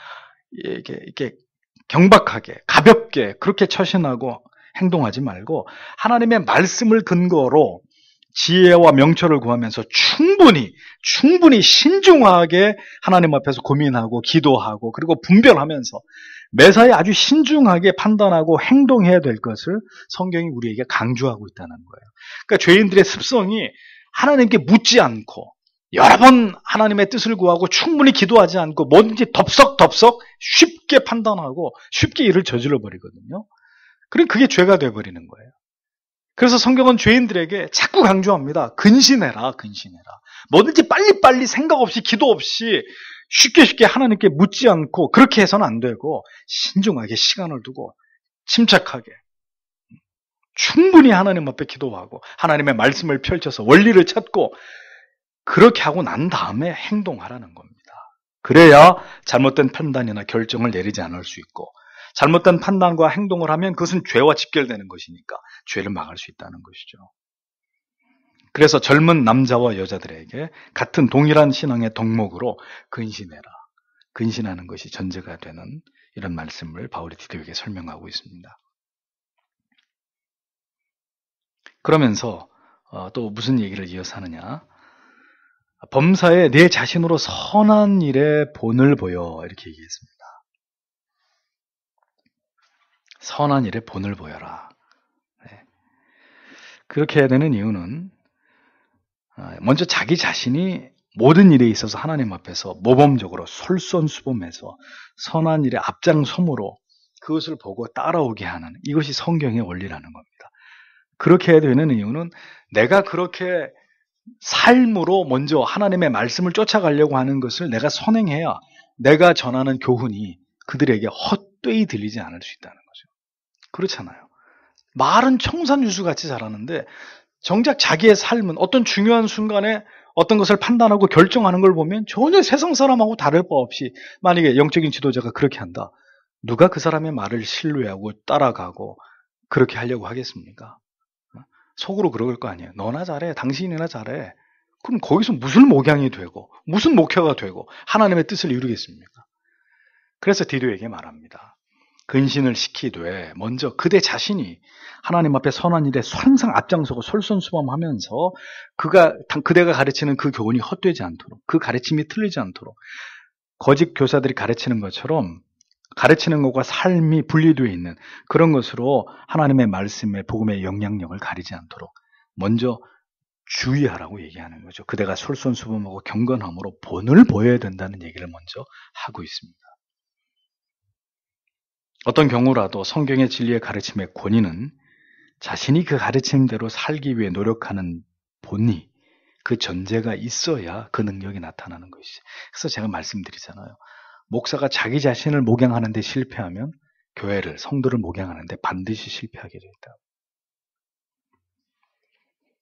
이렇게 경박하게 가볍게 그렇게 처신하고 행동하지 말고 하나님의 말씀을 근거로 지혜와 명철을 구하면서 충분히 신중하게 하나님 앞에서 고민하고 기도하고 그리고 분별하면서 매사에 아주 신중하게 판단하고 행동해야 될 것을 성경이 우리에게 강조하고 있다는 거예요. 그러니까 죄인들의 습성이 하나님께 묻지 않고 여러 번 하나님의 뜻을 구하고 충분히 기도하지 않고 뭐든지 덥석덥석 쉽게 판단하고 쉽게 일을 저질러 버리거든요. 그럼 그게 죄가 되어버리는 거예요. 그래서 성경은 죄인들에게 자꾸 강조합니다. 근신해라, 근신해라. 뭐든지 빨리빨리 생각 없이 기도 없이 쉽게 하나님께 묻지 않고 그렇게 해서는 안 되고 신중하게 시간을 두고 침착하게 충분히 하나님 앞에 기도하고 하나님의 말씀을 펼쳐서 원리를 찾고 그렇게 하고 난 다음에 행동하라는 겁니다. 그래야 잘못된 판단이나 결정을 내리지 않을 수 있고 잘못된 판단과 행동을 하면 그것은 죄와 직결되는 것이니까 죄를 막을 수 있다는 것이죠. 그래서 젊은 남자와 여자들에게 같은 동일한 신앙의 덕목으로 근신해라. 근신하는 것이 전제가 되는 이런 말씀을 바울이 디도에게 설명하고 있습니다. 그러면서 또 무슨 얘기를 이어서 하느냐. 범사에 내 자신으로 선한 일에 본을 보여 이렇게 얘기했습니다. 선한 일에 본을 보여라. 네. 그렇게 해야 되는 이유는 먼저 자기 자신이 모든 일에 있어서 하나님 앞에서 모범적으로 솔선수범해서 선한 일에 앞장섬으로 그것을 보고 따라오게 하는 이것이 성경의 원리라는 겁니다. 그렇게 해야 되는 이유는 내가 그렇게 삶으로 먼저 하나님의 말씀을 쫓아가려고 하는 것을 내가 선행해야 내가 전하는 교훈이 그들에게 헛되이 들리지 않을 수 있다는 거죠. 그렇잖아요. 말은 청산유수같이 잘하는데 정작 자기의 삶은 어떤 중요한 순간에 어떤 것을 판단하고 결정하는 걸 보면 전혀 세상 사람하고 다를 바 없이 만약에 영적인 지도자가 그렇게 한다. 누가 그 사람의 말을 신뢰하고 따라가고 그렇게 하려고 하겠습니까? 속으로 그럴 거 아니에요. 너나 잘해. 당신이나 잘해. 그럼 거기서 무슨 목양이 되고 무슨 목표가 되고 하나님의 뜻을 이루겠습니까? 그래서 디도에게 말합니다. 근신을 시키되 먼저 그대 자신이 하나님 앞에 선한 일에 항상 앞장서고 솔선수범하면서 그대가 가르치는 그 교훈이 헛되지 않도록 그 가르침이 틀리지 않도록 거짓 교사들이 가르치는 것처럼 가르치는 것과 삶이 분리되어 있는 그런 것으로 하나님의 말씀의 복음의 영향력을 가리지 않도록 먼저 주의하라고 얘기하는 거죠. 그대가 솔선수범하고 경건함으로 본을 보여야 된다는 얘기를 먼저 하고 있습니다. 어떤 경우라도 성경의 진리의 가르침의 권위는 자신이 그 가르침대로 살기 위해 노력하는 본이 그 전제가 있어야 그 능력이 나타나는 것이죠. 그래서 제가 말씀드리잖아요. 목사가 자기 자신을 목양하는 데 실패하면 교회를, 성도를 목양하는 데 반드시 실패하게 되어 있다.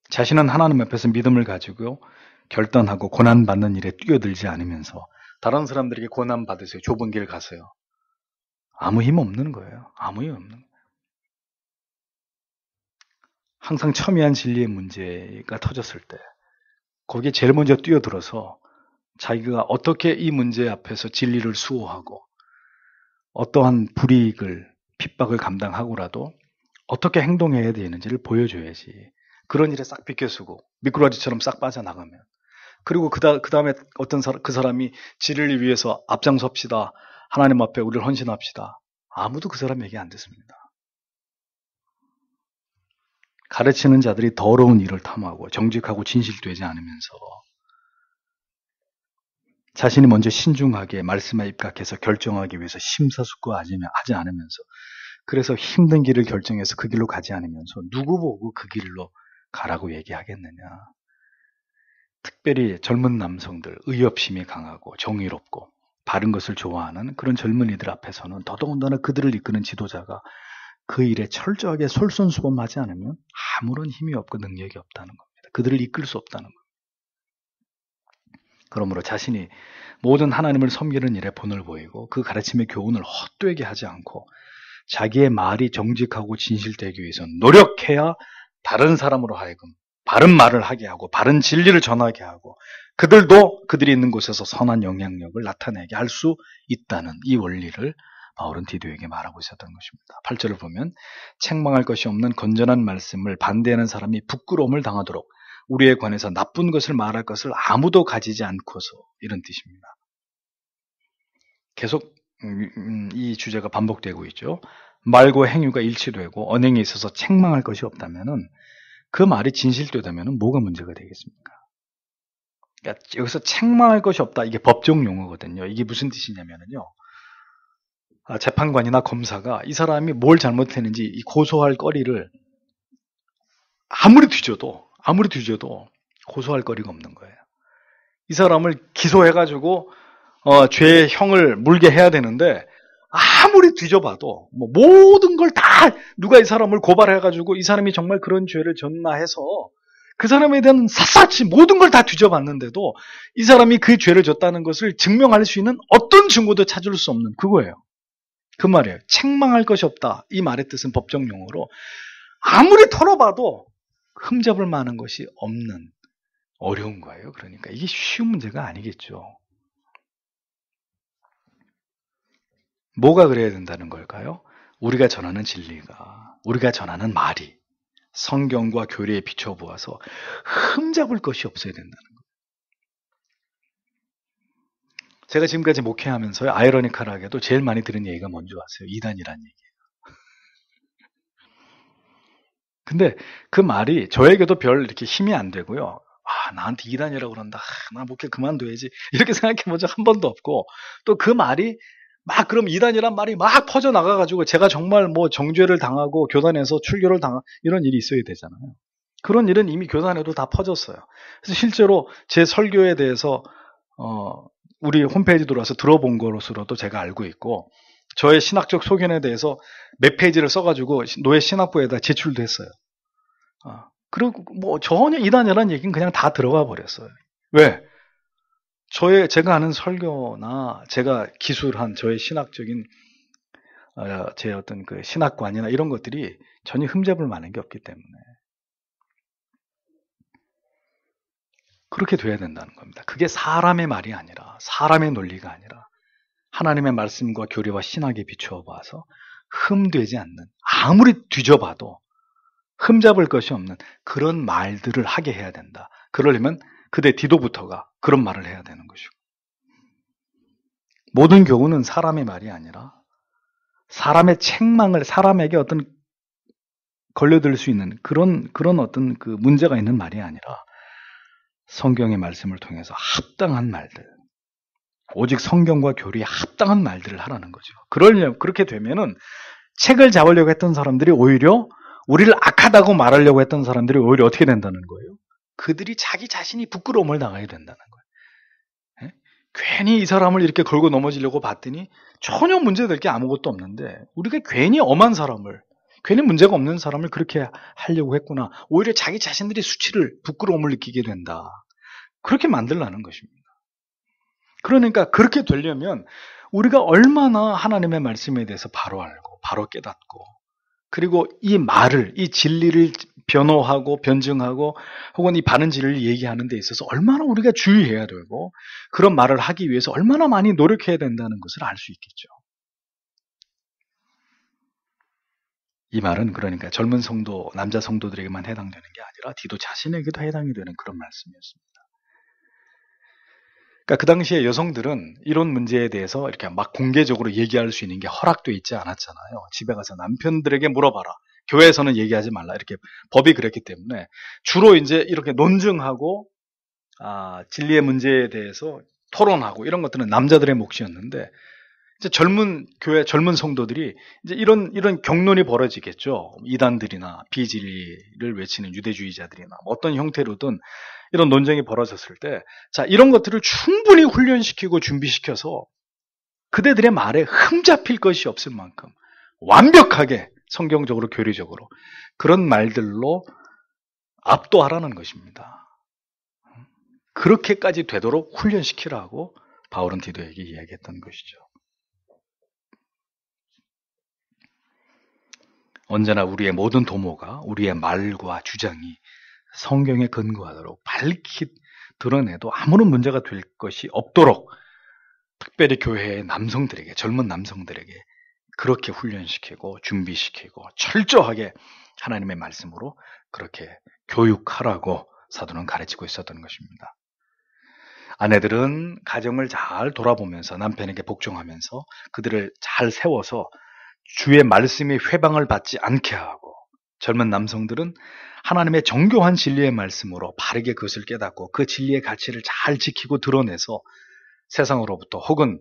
자신은 하나님 앞에서 믿음을 가지고 결단하고 고난받는 일에 뛰어들지 않으면서 다른 사람들에게 고난받으세요. 좁은 길 가세요. 아무 힘 없는 거예요. 아무 힘 없는 거예요. 항상 첨예한 진리의 문제가 터졌을 때 거기에 제일 먼저 뛰어들어서 자기가 어떻게 이 문제 앞에서 진리를 수호하고 어떠한 불이익을, 핍박을 감당하고라도 어떻게 행동해야 되는지를 보여줘야지. 그런 일에 싹 비껴쓰고 미꾸라지처럼 싹 빠져나가면 그리고 그 다음에 그 사람이 진리를 위해서 앞장섭시다. 하나님 앞에 우리를 헌신합시다. 아무도 그 사람 얘기 안 듣습니다. 가르치는 자들이 더러운 일을 탐하고 정직하고 진실되지 않으면서 자신이 먼저 신중하게 말씀에 입각해서 결정하기 위해서 심사숙고하지 않으면서 그래서 힘든 길을 결정해서 그 길로 가지 않으면서 누구 보고 그 길로 가라고 얘기하겠느냐. 특별히 젊은 남성들, 의협심이 강하고 정의롭고 바른 것을 좋아하는 그런 젊은이들 앞에서는 더더군다나 그들을 이끄는 지도자가 그 일에 철저하게 솔선수범하지 않으면 아무런 힘이 없고 능력이 없다는 겁니다. 그들을 이끌 수 없다는 겁니다. 그러므로 자신이 모든 하나님을 섬기는 일에 본을 보이고 그 가르침의 교훈을 헛되게 하지 않고 자기의 말이 정직하고 진실되기 위해서 노력해야 다른 사람으로 하여금 바른 말을 하게 하고 바른 진리를 전하게 하고 그들도 그들이 있는 곳에서 선한 영향력을 나타내게 할 수 있다는 이 원리를 바울은 디도에게 말하고 있었던 것입니다. 8절을 보면 책망할 것이 없는 건전한 말씀을 반대하는 사람이 부끄러움을 당하도록 우리에 관해서 나쁜 것을 말할 것을 아무도 가지지 않고서 이런 뜻입니다. 계속 이 주제가 반복되고 있죠. 말과 행위가 일치되고 언행에 있어서 책망할 것이 없다면은 그 말이 진실되다면은 뭐가 문제가 되겠습니까? 그러니까 여기서 책망할 것이 없다. 이게 법정 용어거든요. 이게 무슨 뜻이냐면요. 재판관이나 검사가 이 사람이 뭘 잘못했는지 이 고소할 거리를 아무리 뒤져도 고소할 거리가 없는 거예요. 이 사람을 기소해가지고 죄의 형을 물게 해야 되는데 아무리 뒤져봐도 모든 걸 다 누가 이 사람을 고발해가지고 이 사람이 정말 그런 죄를 졌나 해서 그 사람에 대한 샅샅이 모든 걸 다 뒤져봤는데도 이 사람이 그 죄를 졌다는 것을 증명할 수 있는 어떤 증거도 찾을 수 없는 그거예요. 그 말이에요. 책망할 것이 없다. 이 말의 뜻은 법정 용어로 아무리 털어봐도 흠잡을 만한 것이 없는 어려운 거예요. 그러니까 이게 쉬운 문제가 아니겠죠. 뭐가 그래야 된다는 걸까요? 우리가 전하는 진리가, 우리가 전하는 말이 성경과 교리에 비춰보아서 흠잡을 것이 없어야 된다는 거예요. 제가 지금까지 목회하면서 아이러니컬하게도 제일 많이 들은 얘기가 뭔지 아세요? 이단이란 얘기예요. 근데 그 말이 저에게도 별 이렇게 힘이 안 되고요. 나한테 이단이라고 그런다. 나 목회 그만둬야지. 이렇게 생각해 본 적 한 번도 없고, 또 그 말이 그럼 이단이란 말이 막 퍼져나가가지고 제가 정말 정죄를 당하고 교단에서 출교를 당하고 이런 일이 있어야 되잖아요. 그런 일은 이미 교단에도 다 퍼졌어요. 그래서 실제로 제 설교에 대해서, 우리 홈페이지 들어와서 들어본 것으로도 제가 알고 있고, 저의 신학적 소견에 대해서 몇 페이지를 써가지고 노예 신학부에다 제출도 했어요. 그리고 전혀 이단이라는 얘기는 그냥 다 들어가 버렸어요. 왜? 제가 하는 설교나 제가 기술한 저의 신학적인 제 어떤 그 신학관이나 이런 것들이 전혀 흠잡을 만한 게 없기 때문에 그렇게 돼야 된다는 겁니다. 그게 사람의 말이 아니라 사람의 논리가 아니라 하나님의 말씀과 교리와 신학에 비추어 봐서 흠되지 않는 아무리 뒤져봐도 흠잡을 것이 없는 그런 말들을 하게 해야 된다. 그러려면 그대 디도부터가 그런 말을 해야 되는 것이고 모든 교훈은 사람의 말이 아니라 사람의 책망을 사람에게 어떤 걸려들 수 있는 그런 어떤 그 문제가 있는 말이 아니라 성경의 말씀을 통해서 합당한 말들 오직 성경과 교리에 합당한 말들을 하라는 거죠. 그렇게 되면은 책을 잡으려고 했던 사람들이 오히려 우리를 악하다고 말하려고 했던 사람들이 오히려 어떻게 된다는 거예요? 그들이 자기 자신이 부끄러움을 당하게 된다는 거예요. 괜히 이 사람을 이렇게 걸고 넘어지려고 봤더니 전혀 문제될 게 아무것도 없는데 우리가 괜히 엄한 사람을 괜히 문제가 없는 사람을 그렇게 하려고 했구나. 오히려 자기 자신들이 부끄러움을 느끼게 된다. 그렇게 만들라는 것입니다. 그러니까 그렇게 되려면 우리가 얼마나 하나님의 말씀에 대해서 바로 알고 바로 깨닫고 그리고 이 진리를 변호하고 변증하고 혹은 이 바른 진리를 얘기하는 데 있어서 얼마나 우리가 주의해야 되고 그런 말을 하기 위해서 얼마나 많이 노력해야 된다는 것을 알 수 있겠죠. 이 말은 그러니까 젊은 성도, 남자 성도들에게만 해당되는 게 아니라 디도 자신에게도 해당이 되는 그런 말씀이었습니다. 그러니까 그 당시에 여성들은 이런 문제에 대해서 이렇게 막 공개적으로 얘기할 수 있는 게 허락되어 있지 않았잖아요. 집에 가서 남편들에게 물어봐라. 교회에서는 얘기하지 말라. 이렇게 법이 그랬기 때문에 주로 이제 이렇게 논증하고 진리의 문제에 대해서 토론하고 이런 것들은 남자들의 몫이었는데 이제 젊은 성도들이 이제 이런 경론이 벌어지겠죠. 이단들이나 비진리를 외치는 유대주의자들이나 어떤 형태로든 이런 논쟁이 벌어졌을 때, 이런 것들을 충분히 훈련시키고 준비시켜서 그대들의 말에 흠잡힐 것이 없을 만큼 완벽하게 성경적으로 교리적으로 그런 말들로 압도하라는 것입니다. 그렇게까지 되도록 훈련시키라고 바울은 디도에게 이야기했던 것이죠. 언제나 우리의 모든 도모가 우리의 말과 주장이 성경에 근거하도록 밝히 드러내도 아무런 문제가 될 것이 없도록 특별히 교회의 남성들에게 젊은 남성들에게 그렇게 훈련시키고 준비시키고 철저하게 하나님의 말씀으로 그렇게 교육하라고 사도는 가르치고 있었던 것입니다. 아내들은 가정을 잘 돌아보면서 남편에게 복종하면서 그들을 잘 세워서 주의 말씀이 회방을 받지 않게 하고 젊은 남성들은 하나님의 정교한 진리의 말씀으로 바르게 그것을 깨닫고 그 진리의 가치를 잘 지키고 드러내서 세상으로부터 혹은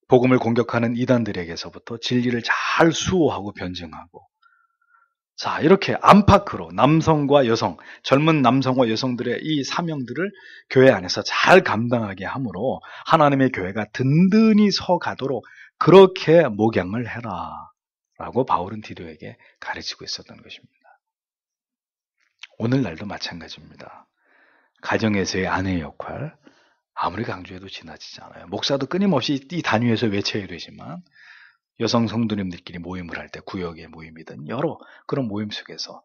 복음을 공격하는 이단들에게서부터 진리를 잘 수호하고 변증하고 자, 이렇게 안팎으로 남성과 여성, 젊은 남성과 여성들의 이 사명들을 교회 안에서 잘 감당하게 함으로 하나님의 교회가 든든히 서 가도록 그렇게 목양을 해라 라고 바울은 디도에게 가르치고 있었던 것입니다. 오늘날도 마찬가지입니다. 가정에서의 아내의 역할, 아무리 강조해도 지나치지 않아요. 목사도 끊임없이 이 단위에서 외쳐야 되지만 여성 성도님들끼리 모임을 할 때 구역의 모임이든 여러 그런 모임 속에서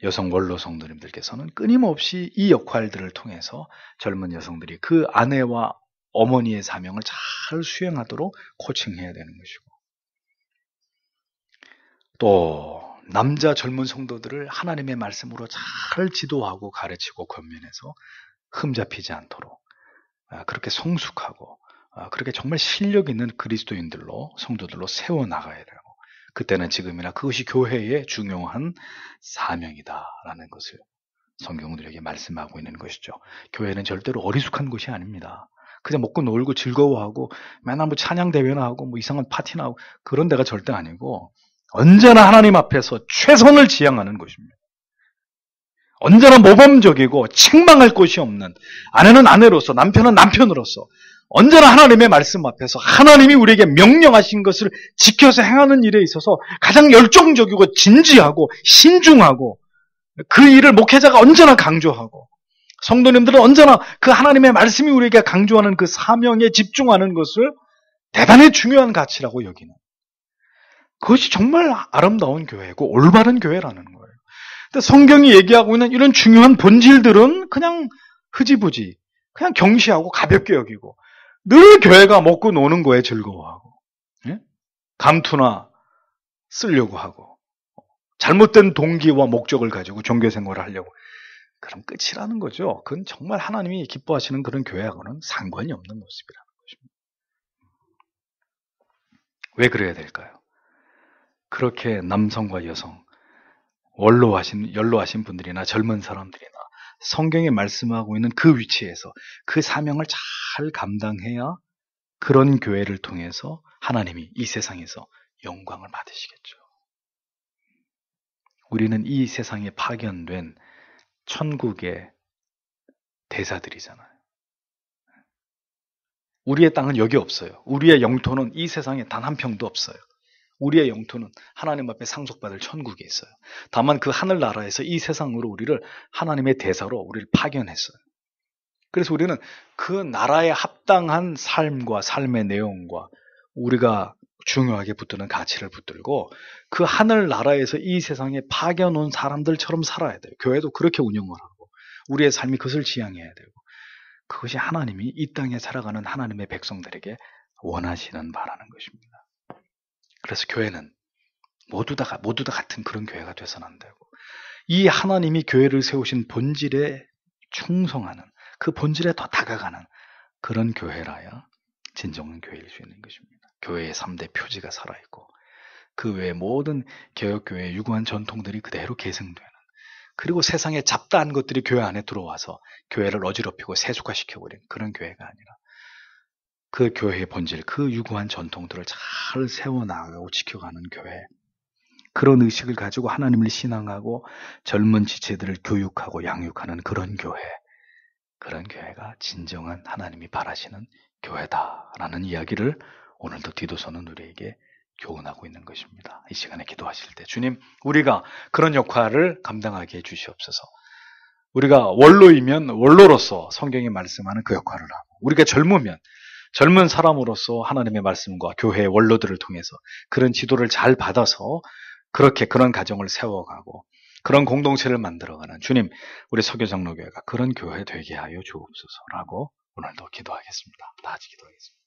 여성 원로 성도님들께서는 끊임없이 이 역할들을 통해서 젊은 여성들이 그 아내와 어머니의 사명을 잘 수행하도록 코칭해야 되는 것이고, 또 남자 젊은 성도들을 하나님의 말씀으로 잘 지도하고 가르치고 권면해서 흠잡히지 않도록 그렇게 성숙하고 그렇게 정말 실력 있는 그리스도인들로 성도들로 세워나가야 되고, 그때는 지금이나 그것이 교회의 중요한 사명이다라는 것을 성경들에게 말씀하고 있는 것이죠. 교회는 절대로 어리숙한 곳이 아닙니다. 그냥 먹고 놀고 즐거워하고 맨날 뭐 찬양 대회나 하고 뭐 이상한 파티나 하고 그런 데가 절대 아니고 언제나 하나님 앞에서 최선을 지향하는 곳입니다. 언제나 모범적이고 책망할 곳이 없는, 아내는 아내로서 남편은 남편으로서 언제나 하나님의 말씀 앞에서 하나님이 우리에게 명령하신 것을 지켜서 행하는 일에 있어서 가장 열정적이고 진지하고 신중하고, 그 일을 목회자가 언제나 강조하고 성도님들은 언제나 그 하나님의 말씀이 우리에게 강조하는 그 사명에 집중하는 것을 대단히 중요한 가치라고 여기는, 그것이 정말 아름다운 교회고 올바른 교회라는 거예요. 근데 성경이 얘기하고 있는 이런 중요한 본질들은 그냥 흐지부지, 그냥 경시하고 가볍게 여기고 늘 교회가 먹고 노는 거에 즐거워하고, 예? 감투나 쓰려고 하고 잘못된 동기와 목적을 가지고 종교 생활을 하려고, 그럼 끝이라는 거죠. 그건 정말 하나님이 기뻐하시는 그런 교회하고는 상관이 없는 모습이라는 것입니다. 왜 그래야 될까요? 그렇게 남성과 여성, 연로하신 분들이나 젊은 사람들이나 성경에 말씀하고 있는 그 위치에서 그 사명을 잘 감당해야 그런 교회를 통해서 하나님이 이 세상에서 영광을 받으시겠죠. 우리는 이 세상에 파견된 천국의 대사들이잖아요. 우리의 땅은 여기 없어요. 우리의 영토는 이 세상에 단 한 평도 없어요. 우리의 영토는 하나님 앞에 상속받을 천국에 있어요. 다만 그 하늘나라에서 이 세상으로 우리를 하나님의 대사로 우리를 파견했어요. 그래서 우리는 그 나라에 합당한 삶과 삶의 내용과 우리가 중요하게 붙드는 가치를 붙들고 그 하늘나라에서 이 세상에 파견 온 사람들처럼 살아야 돼요. 교회도 그렇게 운영을 하고 우리의 삶이 그것을 지향해야 되고, 그것이 하나님이 이 땅에 살아가는 하나님의 백성들에게 원하시는 바라는 것입니다. 그래서 교회는 모두 다 같은 그런 교회가 돼서는 안 되고, 이 하나님이 교회를 세우신 본질에 충성하는, 그 본질에 더 다가가는 그런 교회라야 진정한 교회일 수 있는 것입니다. 교회의 3대 표지가 살아있고 그 외의 모든 개혁교회의 유구한 전통들이 그대로 계승되는, 그리고 세상에 잡다한 것들이 교회 안에 들어와서 교회를 어지럽히고 세속화시켜버린 그런 교회가 아니라 그 교회의 본질, 그 유구한 전통들을 잘 세워나가고 지켜가는 교회, 그런 의식을 가지고 하나님을 신앙하고 젊은 지체들을 교육하고 양육하는 그런 교회, 그런 교회가 진정한 하나님이 바라시는 교회다라는 이야기를 오늘도 디도서는 우리에게 교훈하고 있는 것입니다. 이 시간에 기도하실 때 주님, 우리가 그런 역할을 감당하게 해주시옵소서. 우리가 원로이면 원로로서 성경이 말씀하는 그 역할을 하고, 우리가 젊으면 젊은 사람으로서 하나님의 말씀과 교회의 원로들을 통해서 그런 지도를 잘 받아서 그렇게 그런 가정을 세워가고 그런 공동체를 만들어가는 주님, 우리 서교장로교회가 그런 교회 되게 하여 주옵소서라고 오늘도 기도하겠습니다. 다 같이 기도하겠습니다.